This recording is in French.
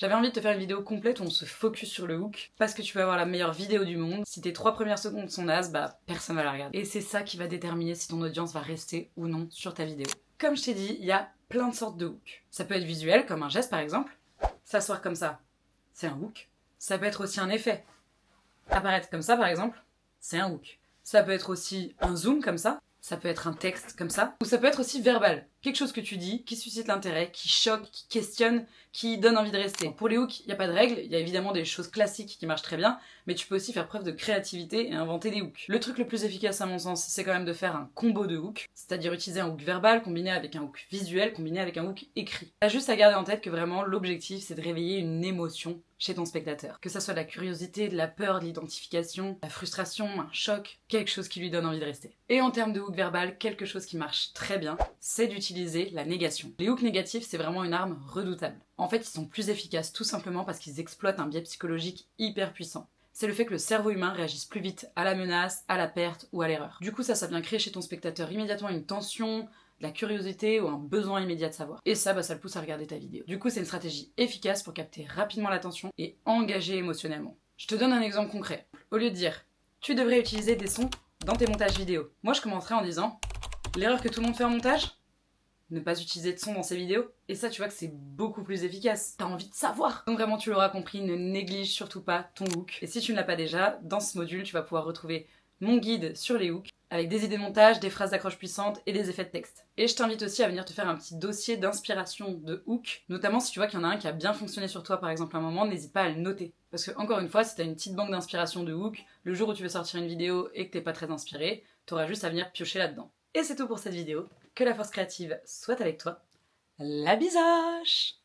J'avais envie de te faire une vidéo complète où on se focus sur le hook, parce que tu vas avoir la meilleure vidéo du monde. Si tes 3 premières secondes sont nazes, bah personne va la regarder. Et c'est ça qui va déterminer si ton audience va rester ou non sur ta vidéo. Comme je t'ai dit, il y a plein de sortes de hooks. Ça peut être visuel, comme un geste par exemple. S'asseoir comme ça, c'est un hook. Ça peut être aussi un effet. Apparaître comme ça par exemple, c'est un hook. Ça peut être aussi un zoom comme ça. Ça peut être un texte comme ça, ou ça peut être aussi verbal. Quelque chose que tu dis, qui suscite l'intérêt, qui choque, qui questionne, qui donne envie de rester. Pour les hooks, il n'y a pas de règle, il y a évidemment des choses classiques qui marchent très bien, mais tu peux aussi faire preuve de créativité et inventer des hooks. Le truc le plus efficace à mon sens, c'est quand même de faire un combo de hooks, c'est-à-dire utiliser un hook verbal combiné avec un hook visuel, combiné avec un hook écrit. T'as juste à garder en tête que vraiment l'objectif c'est de réveiller une émotion chez ton spectateur. Que ça soit de la curiosité, de la peur, de l'identification, la frustration, un choc, quelque chose qui lui donne envie de rester. Et en termes de hook verbal, quelque chose qui marche très bien, c'est d'utiliser la négation. Les hooks négatifs, c'est vraiment une arme redoutable. En fait, ils sont plus efficaces tout simplement parce qu'ils exploitent un biais psychologique hyper puissant. C'est le fait que le cerveau humain réagisse plus vite à la menace, à la perte ou à l'erreur. Du coup, ça vient créer chez ton spectateur immédiatement une tension, de la curiosité ou un besoin immédiat de savoir. Et ça le pousse à regarder ta vidéo. Du coup, c'est une stratégie efficace pour capter rapidement l'attention et engager émotionnellement. Je te donne un exemple concret. Au lieu de dire « tu devrais utiliser des sons dans tes montages vidéo », moi je commencerai en disant « l'erreur que tout le monde fait en montage ? Ne pas utiliser de son dans ses vidéos ». Et ça, tu vois que c'est beaucoup plus efficace. T'as envie de savoir. Donc vraiment, tu l'auras compris, ne néglige surtout pas ton hook. Et si tu ne l'as pas déjà, dans ce module, tu vas pouvoir retrouver mon guide sur les hooks, avec des idées de montage, des phrases d'accroche puissantes et des effets de texte. Et je t'invite aussi à venir te faire un petit dossier d'inspiration de hook, notamment si tu vois qu'il y en a un qui a bien fonctionné sur toi par exemple à un moment, n'hésite pas à le noter. Parce que encore une fois, si t'as une petite banque d'inspiration de hook, le jour où tu veux sortir une vidéo et que t'es pas très inspiré, t'auras juste à venir piocher là-dedans. Et c'est tout pour cette vidéo. Que la force créative soit avec toi. La bisoche!